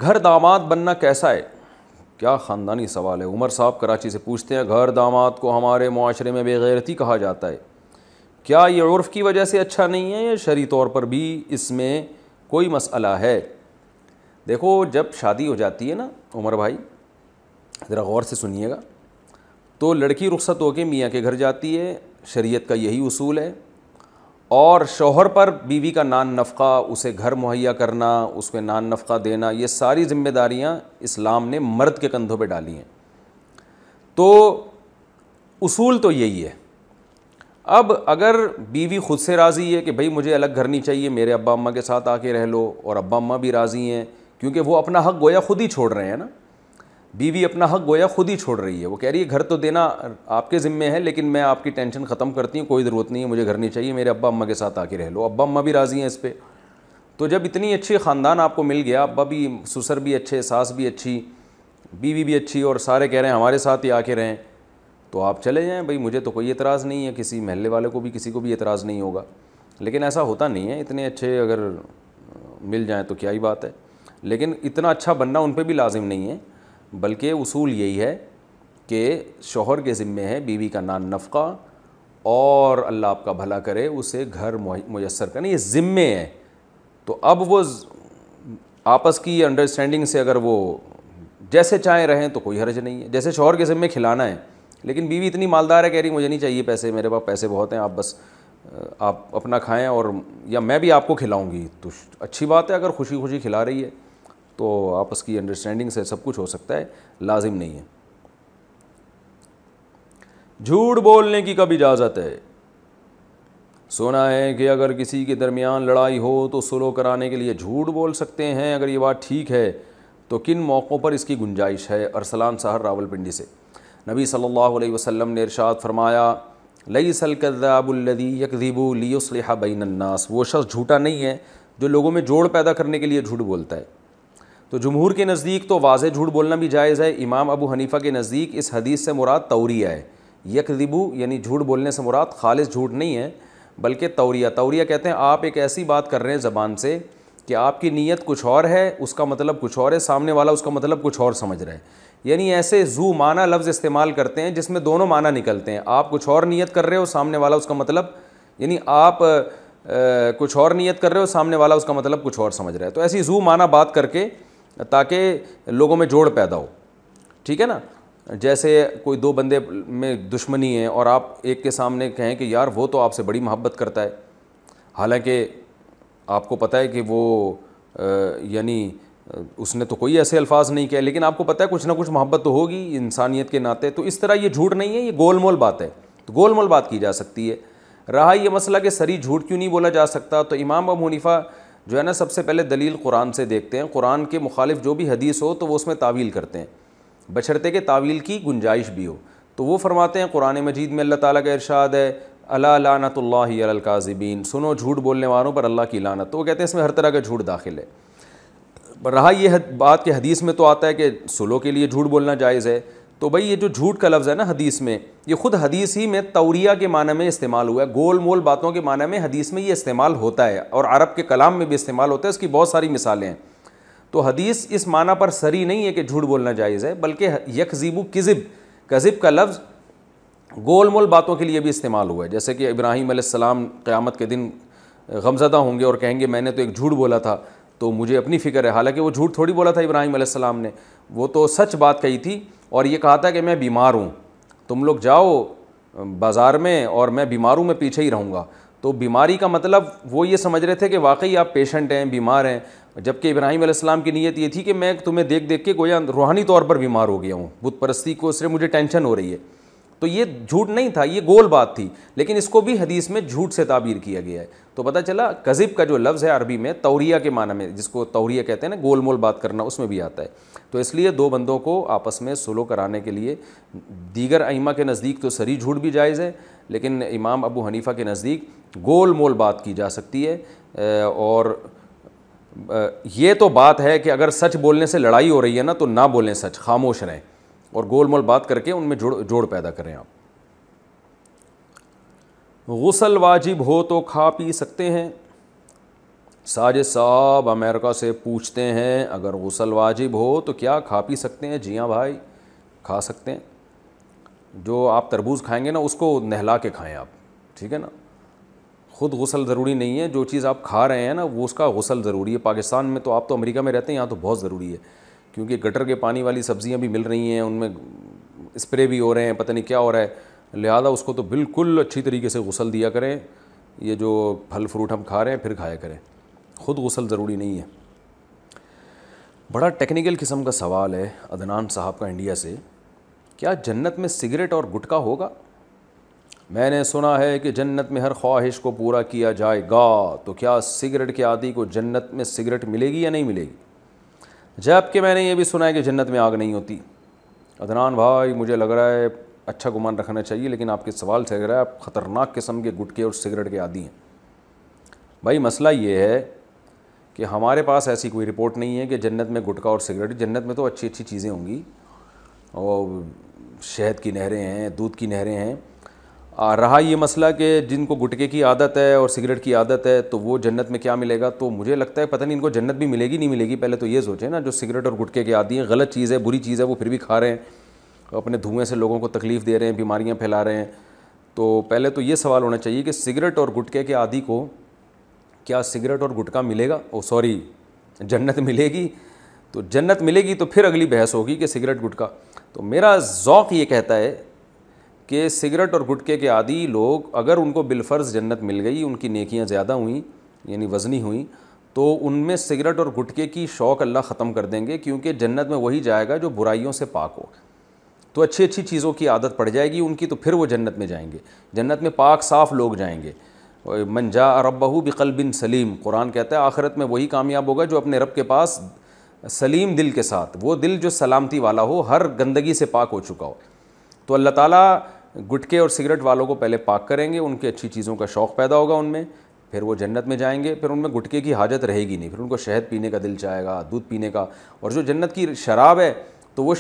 گھر داماد بننا کیسا ہے؟ کیا خاندانی سوال ہے. عمر صاحب کراچی سے پوچھتے ہیں گھر داماد کو ہمارے معاشرے میں بے غیرتی کہا جاتا ہے, کیا یہ عرف کی وجہ سے اچھا نہیں ہے یا شرعی طور پر بھی اس میں کوئی مسئلہ ہے؟ دیکھو جب شادی ہو جاتی ہے نا عمر بھائی, ذرا غور سے سنیے گا, تو لڑکی رخصت ہو کے میاں کے گھر جاتی ہے, شریعت کا یہی اصول ہے, اور شوہر پر بیوی کا نان نفقہ, اسے گھر مہیا کرنا, اس کو نان نفقہ دینا, یہ ساری ذمہ داریاں اسلام نے مرد کے کندھوں پہ ڈالی ہیں. تو اصول تو یہی ہے. اب اگر بیوی خود سے راضی ہے کہ بھئی مجھے الگ گھر نہیں چاہیے, میرے ابا اماں کے ساتھ آ کے رہ لو, اور ابا اماں بھی راضی ہیں, کیونکہ وہ اپنا حق گویا خود ہی چھوڑ رہے ہیں نا, بیوی اپنا حق گویا خود ہی چھوڑ رہی ہے. وہ کہہ رہی ہے گھر تو دینا آپ کے ذمے ہے, لیکن میں آپ کی ٹینشن ختم کرتی ہوں, کوئی ضرورت نہیں ہے, مجھے گھر نہیں چاہیے, میرے ابا اماں کے ساتھ آ کے رہ لو. ابا اماں بھی راضی ہیں اس پہ. تو جب اتنی اچھی خاندان آپ کو مل گیا, ابا بھی, سسر بھی اچھے, ساس بھی اچھی, بیوی بھی اچھی, اور سارے کہہ رہے ہیں ہمارے ساتھ ہی آ کے رہیں, تو آپ چلے جائیں. بھئی مجھے تو کوئی اعتراض نہیں ہے, کسی محلے والے کو بھی, کسی کو بھی اعتراض نہیں ہوگا. لیکن ایسا ہوتا نہیں ہے. اتنے اچھے اگر مل جائیں تو کیا ہی بات ہے. لیکن اتنا اچھا بننا ان پہ بھی لازم نہیں ہے, بلکہ اصول یہی ہے کہ شوہر کے ذمے ہے بیوی کا نان نفقہ, اور اللہ آپ کا بھلا کرے اسے گھر میسر کرنا, یہ ذمے ہے. تو اب وہ آپس کی انڈرسٹینڈنگ سے اگر وہ جیسے چاہیں رہیں تو کوئی حرج نہیں ہے. جیسے شوہر کے ذمے کھلانا ہے, لیکن بیوی اتنی مالدار ہے, کہہ رہی مجھے نہیں چاہیے پیسے, میرے پاس پیسے بہت ہیں, آپ بس آپ اپنا کھائیں, اور یا میں بھی آپ کو کھلاؤں گی, تو اچھی بات ہے. اگر خوشی خوشی کھلا رہی ہے تو آپس کی انڈرسٹینڈنگ سے سب کچھ ہو سکتا ہے, لازم نہیں ہے. جھوٹ بولنے کی کب اجازت ہے؟ سنا ہے کہ اگر کسی کے درمیان لڑائی ہو تو صلح کرانے کے لیے جھوٹ بول سکتے ہیں. اگر یہ بات ٹھیک ہے تو کن موقعوں پر اس کی گنجائش ہے؟ ارسلان سحر راولپنڈی سے. نبی صلی اللہ علیہ وسلم نے ارشاد فرمایا لیس الکذاب الذی یکذب لیصلح بین الناس, وہ شخص جھوٹا نہیں ہے جو لوگوں میں جوڑ پیدا کرنے کے لیے جھوٹ بولتا ہے. تو جمہور کے نزدیک تو واضح جھوٹ بولنا بھی جائز ہے. امام ابو حنیفہ کے نزدیک اس حدیث سے مراد توریہ ہے. یکذب یعنی جھوٹ بولنے سے مراد خالص جھوٹ نہیں ہے, بلکہ توریہ کہتے ہیں آپ ایک ایسی بات کر رہے ہیں زبان سے کہ آپ کی نیت کچھ اور ہے, اس کا مطلب کچھ اور ہے, سامنے والا اس کا مطلب کچھ اور سمجھ رہا ہے. یعنی ایسے ذو معنی لفظ استعمال کرتے ہیں جس میں دونوں معنی نکلتے ہیں. آپ کچھ اور نیت کر رہے ہو, سامنے والا اس کا مطلب, یعنی آپ کچھ اور نیت کر رہے ہو, سامنے والا اس کا مطلب کچھ اور سمجھ رہا ہے. تو ایسی ذو معنی بات کر کے تاکہ لوگوں میں جوڑ پیدا ہو, ٹھیک ہے نا. جیسے کوئی دو بندے میں دشمنی ہے اور آپ ایک کے سامنے کہیں کہ یار وہ تو آپ سے بڑی محبت کرتا ہے, حالانکہ آپ کو پتہ ہے کہ وہ یعنی اس نے تو کوئی ایسے الفاظ نہیں کہے, لیکن آپ کو پتہ ہے کچھ نہ کچھ محبت تو ہوگی انسانیت کے ناطے. تو اس طرح یہ جھوٹ نہیں ہے, یہ گول مول بات ہے. تو گول مول بات کی جا سکتی ہے. رہا یہ مسئلہ کہ صریح جھوٹ کیوں نہیں بولا جا سکتا, تو امام ابو حنیفہ جو ہے نا سب سے پہلے دلیل قرآن سے دیکھتے ہیں. قرآن کے مخالف جو بھی حدیث ہو تو وہ اس میں تعویل کرتے ہیں, بشرطے کہ تعویل کی گنجائش بھی ہو. تو وہ فرماتے ہیں قرآن مجید میں اللہ تعالیٰ کا ارشاد ہے الا لعنت اللہ علی الکاذبین, سنو جھوٹ بولنے والوں پر اللہ کی لعنت. تو وہ کہتے ہیں اس میں ہر طرح کا جھوٹ داخل ہے. رہا یہ بات کہ حدیث میں تو آتا ہے کہ صلح کے لیے جھوٹ بولنا جائز ہے, تو بھئی یہ جو جھوٹ کا لفظ ہے نا حدیث میں, یہ خود حدیث ہی میں توریہ کے معنی میں استعمال ہوا ہے. گول مول باتوں کے معنی میں حدیث میں یہ استعمال ہوتا ہے, اور عرب کے کلام میں بھی استعمال ہوتا ہے. اس کی بہت ساری مثالیں ہیں. تو حدیث اس معنی پر صریح نہیں ہے کہ جھوٹ بولنا جائز ہے, بلکہ یکذب کذب کا لفظ گول مول باتوں کے لیے بھی استعمال ہوا ہے. جیسے کہ ابراہیم علیہ السلام قیامت کے دن غمزدہ ہوں گے اور کہیں گے میں نے تو ایک جھوٹ بولا تھا تو مجھے اپنی فکر ہے. حالانکہ وہ جھوٹ تھوڑی بولا تھا ابراہیم علیہ السلام نے, وہ تو سچ بات کہی تھی, اور یہ کہا تھا کہ میں بیمار ہوں, تم لوگ جاؤ بازار میں اور میں بیمار ہوں, میں پیچھے ہی رہوں گا. تو بیماری کا مطلب وہ یہ سمجھ رہے تھے کہ واقعی آپ پیشنٹ ہیں, بیمار ہیں, جبکہ ابراہیم علیہ السلام کی نیت یہ تھی کہ میں تمہیں دیکھ دیکھ کے گویا روحانی طور پر بیمار ہو گیا ہوں, بت پرستی کو اس سے مجھے ٹینشن ہو رہی ہے. تو یہ جھوٹ نہیں تھا, یہ گول بات تھی, لیکن اس کو بھی حدیث میں جھوٹ سے تعبیر کیا گیا ہے. تو پتہ چلا کذب کا جو لفظ ہے عربی میں توریہ کے معنی میں, جس کو توریہ کہتے ہیں نا گول مول بات کرنا, اس میں بھی آتا ہے. تو اس لیے دو بندوں کو آپس میں صلح کرانے کے لیے دیگر ائمہ کے نزدیک تو صریح جھوٹ بھی جائز ہے, لیکن امام ابو حنیفہ کے نزدیک گول مول بات کی جا سکتی ہے. اور یہ تو بات ہے کہ اگر سچ بولنے سے لڑائی ہو رہی ہے نا تو نہ بولیں سچ, خاموش رہیں, اور گول مول بات کر کے ان میں جوڑ پیدا کریں. آپ غسل واجب ہو تو کھا پی سکتے ہیں؟ ساجد صاحب امریکہ سے پوچھتے ہیں اگر غسل واجب ہو تو کیا کھا پی سکتے ہیں؟ جی ہاں بھائی کھا سکتے ہیں. جو آپ تربوز کھائیں گے نا اس کو نہلا کے کھائیں آپ, ٹھیک ہے نا. خود غسل ضروری نہیں ہے, جو چیز آپ کھا رہے ہیں نا وہ اس کا غسل ضروری ہے. پاکستان میں تو آپ تو امریکہ میں رہتے ہیں, یہاں تو بہت ضروری ہے, کیونکہ گٹر کے پانی والی سبزیاں بھی مل رہی ہیں, ان میں اسپرے بھی ہو رہے ہیں, پتہ نہیں کیا ہو رہا ہے. لہذا اس کو تو بالکل اچھی طریقے سے غسل دیا کریں. یہ جو پھل فروٹ ہم کھا رہے ہیں پھر کھایا کریں, خود غسل ضروری نہیں ہے. بڑا ٹیکنیکل قسم کا سوال ہے عدنان صاحب کا انڈیا سے, کیا جنت میں سگریٹ اور گٹکا ہوگا؟ میں نے سنا ہے کہ جنت میں ہر خواہش کو پورا کیا جائے گا, تو کیا سگریٹ کے عادی کو جنت میں سگریٹ ملے گی یا نہیں ملے گی؟ جب کہ میں نے یہ بھی سنا ہے کہ جنت میں آگ نہیں ہوتی. عدنان بھائی مجھے لگ رہا ہے اچھا گمان رکھنا چاہیے, لیکن آپ کے سوال سے لگ رہا ہے آپ خطرناک قسم کے گٹکے اور سگریٹ کے عادی ہیں. بھائی مسئلہ یہ ہے کہ ہمارے پاس ایسی کوئی رپورٹ نہیں ہے کہ جنت میں گٹکا اور سگریٹ, جنت میں تو اچھی اچھی چیزیں ہوں گی, اور شہد کی نہریں ہیں, دودھ کی نہریں ہیں. رہا یہ مسئلہ کہ جن کو گٹکے کی عادت ہے اور سگریٹ کی عادت ہے تو وہ جنت میں کیا ملے گا, تو مجھے لگتا ہے پتہ نہیں ان کو جنت بھی ملے گی نہیں ملے گی. پہلے تو یہ سوچیں نا, جو سگریٹ اور گٹکے کے عادی ہیں, غلط چیز ہے, بری چیز ہے, وہ پھر بھی کھا رہے ہیں, اپنے دھوئیں سے لوگوں کو تکلیف دے رہے ہیں, بیماریاں پھیلا رہے ہیں. تو پہلے تو یہ سوال ہونا چاہیے کہ سگریٹ اور گٹکے کے عادی کو کیا سگریٹ اور گٹکا ملے گا, جنت ملے گی؟ تو جنت ملے گی تو پھر اگلی بحث ہوگی کہ سگریٹ گٹکا. تو میرا ذوق یہ کہتا ہے کہ سگریٹ اور گٹکے کے عادی لوگ اگر ان کو بالفرض جنت مل گئی, ان کی نیکیاں زیادہ ہوئیں یعنی وزنی ہوئیں, تو ان میں سگریٹ اور گٹکے کی شوق اللہ ختم کر دیں گے, کیونکہ جنت میں وہی جائے گا جو برائیوں سے پاک ہو. تو اچھی اچھی چیزوں کی عادت پڑ جائے گی ان کی, تو پھر وہ جنت میں جائیں گے. جنت میں پاک صاف لوگ جائیں گے. من جاء ربہ بقلب سلیم, قرآن کہتا ہے آخرت میں وہی کامیاب ہوگا جو اپنے رب کے پاس سلیم دل کے ساتھ, وہ دل جو سلامتی والا ہو, ہر گندگی سے پاک ہو چکا ہو. تو اللہ تعالیٰ گٹکے اور سگریٹ والوں کو پہلے پاک کریں گے, ان کے اچھی چیزوں کا شوق پیدا ہوگا ان میں, پھر وہ جنت میں جائیں گے. پھر ان میں گٹکے کی حاجت رہے گی نہیں, پھر ان کو شہد پینے کا دل چاہے گا, دودھ پینے کا. اور جو جنت کی شراب ہے تو وہ